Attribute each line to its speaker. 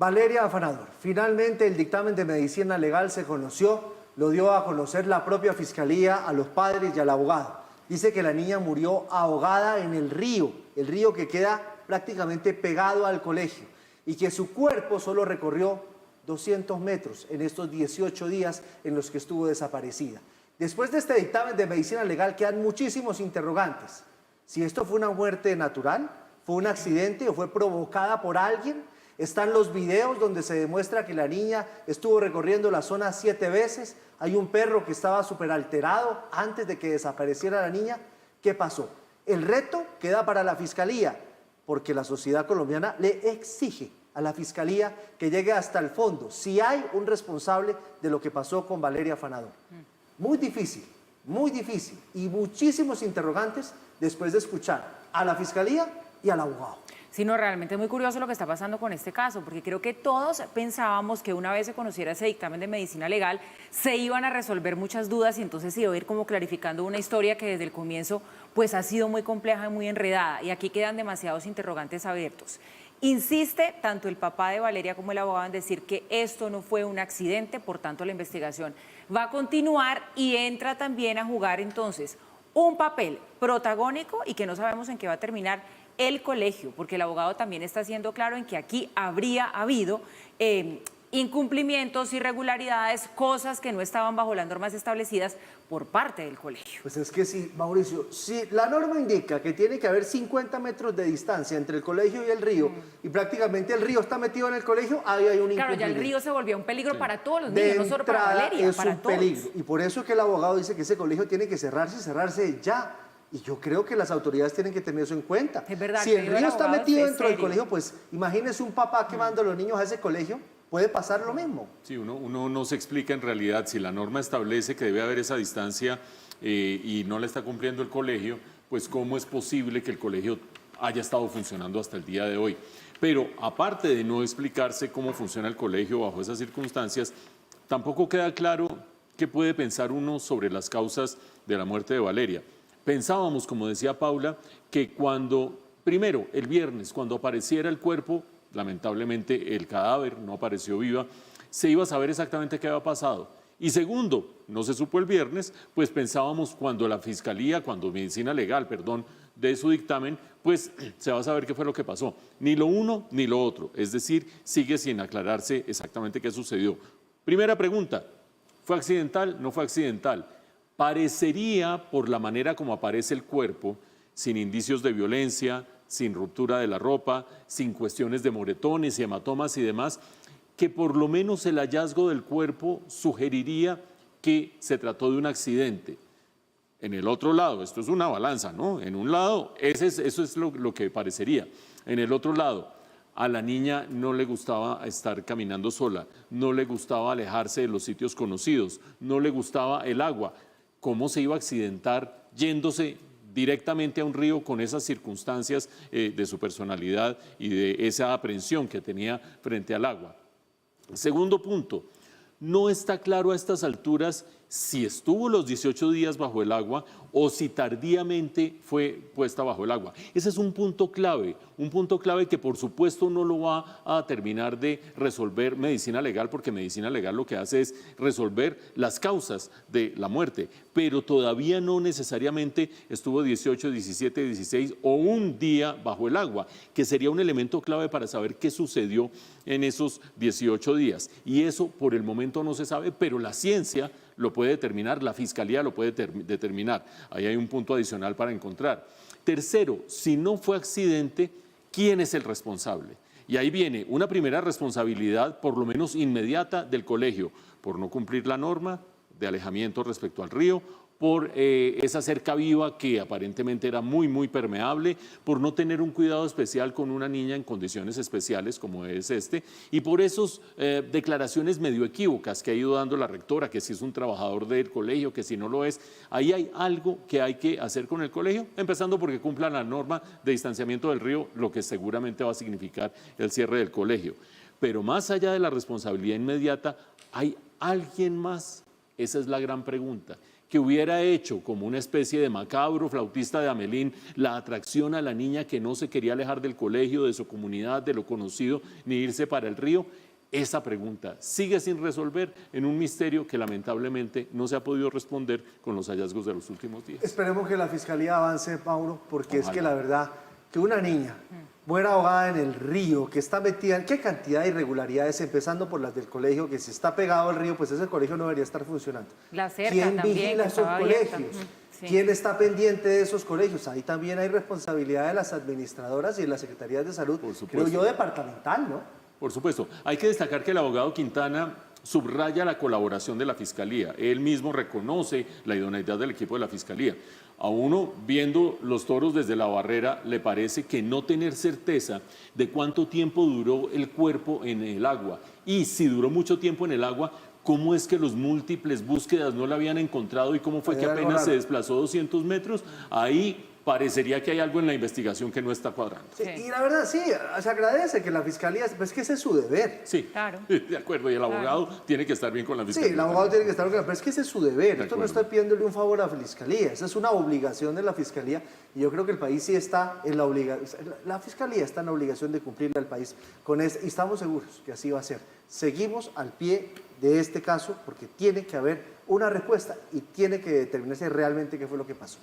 Speaker 1: Valeria Afanador, finalmente el dictamen de medicina legal se conoció, lo dio a conocer la propia fiscalía a los padres y al abogado. Dice que la niña murió ahogada en el río que queda prácticamente pegado al colegio, y que su cuerpo solo recorrió 200 metros en estos 18 días en los que estuvo desaparecida. Después de este dictamen de medicina legal quedan muchísimos interrogantes. Si esto fue una muerte natural, fue un accidente o fue provocada por alguien. Están los videos donde se demuestra que la niña estuvo recorriendo la zona 7 veces. Hay un perro que estaba súper alterado antes de que desapareciera la niña. ¿Qué pasó? El reto queda para la fiscalía, porque la sociedad colombiana le exige a la fiscalía que llegue hasta el fondo si hay un responsable de lo que pasó con Valeria Afanador. Muy difícil y muchísimos interrogantes después de escuchar a la fiscalía y al abogado.
Speaker 2: Sí, no, realmente es muy curioso lo que está pasando con este caso, porque creo que todos pensábamos que una vez se conociera ese dictamen de medicina legal, se iban a resolver muchas dudas y entonces se iba a ir como clarificando una historia que desde el comienzo pues ha sido muy compleja y muy enredada, y aquí quedan demasiados interrogantes abiertos. Insiste tanto el papá de Valeria como el abogado en decir que esto no fue un accidente, por tanto la investigación va a continuar, y entra también a jugar entonces un papel protagónico y que no sabemos en qué va a terminar el colegio, porque el abogado también está siendo claro en que aquí habría habido incumplimientos, irregularidades, cosas que no estaban bajo las normas establecidas por parte del colegio.
Speaker 1: Pues es que sí, Mauricio, si la norma indica que tiene que haber 50 metros de distancia entre el colegio y el río, y prácticamente el río está metido en el colegio, ahí hay un incumplimiento.
Speaker 2: Claro, ya el río se volvió un peligro para todos los niños, no solo para Valeria,
Speaker 1: es
Speaker 2: para
Speaker 1: un
Speaker 2: todos.
Speaker 1: peligro, y por eso es que el abogado dice que ese colegio tiene que cerrarse ya. Y yo creo que las autoridades tienen que tener eso en cuenta.
Speaker 2: Es verdad,
Speaker 1: si el río está metido dentro del
Speaker 2: serio.
Speaker 1: colegio, pues imagínese un papá que manda a los niños a ese colegio, puede pasar lo mismo.
Speaker 3: Sí, uno no se explica en realidad si la norma establece que debe haber esa distancia y no la está cumpliendo el colegio, pues cómo es posible que el colegio haya estado funcionando hasta el día de hoy. Pero aparte de no explicarse cómo funciona el colegio bajo esas circunstancias, tampoco queda claro qué puede pensar uno sobre las causas de la muerte de Valeria. Pensábamos, como decía Paula, que primero, el viernes, cuando apareciera el cuerpo, lamentablemente el cadáver no apareció viva, se iba a saber exactamente qué había pasado. Y segundo, no se supo el viernes, pues pensábamos cuando medicina legal, de su dictamen, pues se va a saber qué fue lo que pasó. Ni lo uno ni lo otro, es decir, sigue sin aclararse exactamente qué sucedió. Primera pregunta, ¿fue accidental? ¿No fue accidental? Parecería, por la manera como aparece el cuerpo, sin indicios de violencia, sin ruptura de la ropa, sin cuestiones de moretones y hematomas y demás, que por lo menos el hallazgo del cuerpo sugeriría que se trató de un accidente. En el otro lado, esto es una balanza, ¿no? En un lado, eso es lo que parecería. En el otro lado, a la niña no le gustaba estar caminando sola, no le gustaba alejarse de los sitios conocidos, no le gustaba el agua. ¿Cómo se iba a accidentar yéndose directamente a un río con esas circunstancias de su personalidad y de esa aprehensión que tenía frente al agua? Segundo punto, no está claro a estas alturas si estuvo los 18 días bajo el agua o si tardíamente fue puesta bajo el agua. Ese es un punto clave que por supuesto no lo va a terminar de resolver medicina legal, porque medicina legal lo que hace es resolver las causas de la muerte, pero todavía no necesariamente estuvo 18, 17, 16 o un día bajo el agua, que sería un elemento clave para saber qué sucedió en esos 18 días. Y eso por el momento no se sabe, pero la ciencia lo puede determinar, la fiscalía lo puede determinar. Ahí hay un punto adicional para encontrar. Tercero, si no fue accidente, ¿quién es el responsable? Y ahí viene una primera responsabilidad, por lo menos inmediata, del colegio, por no cumplir la norma de alejamiento respecto al río, por esa cerca viva que aparentemente era muy permeable, por no tener un cuidado especial con una niña en condiciones especiales como es y por esas declaraciones medio equívocas que ha ido dando la rectora, que si es un trabajador del colegio, que si no lo es. Ahí hay algo que hay que hacer con el colegio, empezando porque cumplan la norma de distanciamiento del río, lo que seguramente va a significar el cierre del colegio. Pero más allá de la responsabilidad inmediata, ¿hay alguien más? Esa es la gran pregunta. que hubiera hecho como una especie de macabro flautista de Amelín la atracción a la niña que no se quería alejar del colegio, de su comunidad, de lo conocido, ni irse para el río? Esa pregunta sigue sin resolver en un misterio que lamentablemente no se ha podido responder con los hallazgos de los últimos días.
Speaker 1: Esperemos que la Fiscalía avance, Mauro, porque
Speaker 3: Ojalá.
Speaker 1: es que la verdad, que una niña muera ahogada en el río, que está metida en qué cantidad de irregularidades, empezando por las del colegio, que si está pegado al río, pues ese colegio no debería estar funcionando.
Speaker 2: La cerca
Speaker 1: ¿Quién
Speaker 2: también,
Speaker 1: vigila
Speaker 2: que
Speaker 1: esos
Speaker 2: estaba abierta.
Speaker 1: colegios?
Speaker 2: Sí.
Speaker 1: ¿Quién está pendiente de esos colegios? Ahí también hay responsabilidad de las administradoras y de las secretarías de salud,
Speaker 3: Por supuesto.
Speaker 1: creo yo, departamental, ¿no?
Speaker 3: Por supuesto. Hay que destacar que el abogado Quintana subraya la colaboración de la Fiscalía. Él mismo reconoce la idoneidad del equipo de la Fiscalía. A uno, viendo los toros desde la barrera, le parece que no tener certeza de cuánto tiempo duró el cuerpo en el agua. Y si duró mucho tiempo en el agua, ¿cómo es que los múltiples búsquedas no la habían encontrado y cómo fue que
Speaker 1: Hay algo
Speaker 3: apenas se
Speaker 1: raro.
Speaker 3: desplazó 200 metros? Ahí parecería que hay algo en la investigación que no está cuadrando.
Speaker 1: Sí,
Speaker 2: Sí.
Speaker 1: y la verdad, sí, se agradece que la Fiscalía, pues que ese es su deber.
Speaker 3: Sí,
Speaker 2: Claro.
Speaker 3: de acuerdo. Y el abogado tiene que estar bien con la Fiscalía.
Speaker 1: Sí, el abogado tiene que estar claro, pero es que ese es su deber.
Speaker 3: De
Speaker 1: Esto no
Speaker 3: acuerdo.
Speaker 1: está pidiéndole un favor a la Fiscalía, esa es una obligación de la Fiscalía y yo creo que el país sí está en la obligación, la Fiscalía está en la obligación de cumplirle al país con esto y estamos seguros que así va a ser. Seguimos al pie de este caso porque tiene que haber una respuesta y tiene que determinarse realmente qué fue lo que pasó.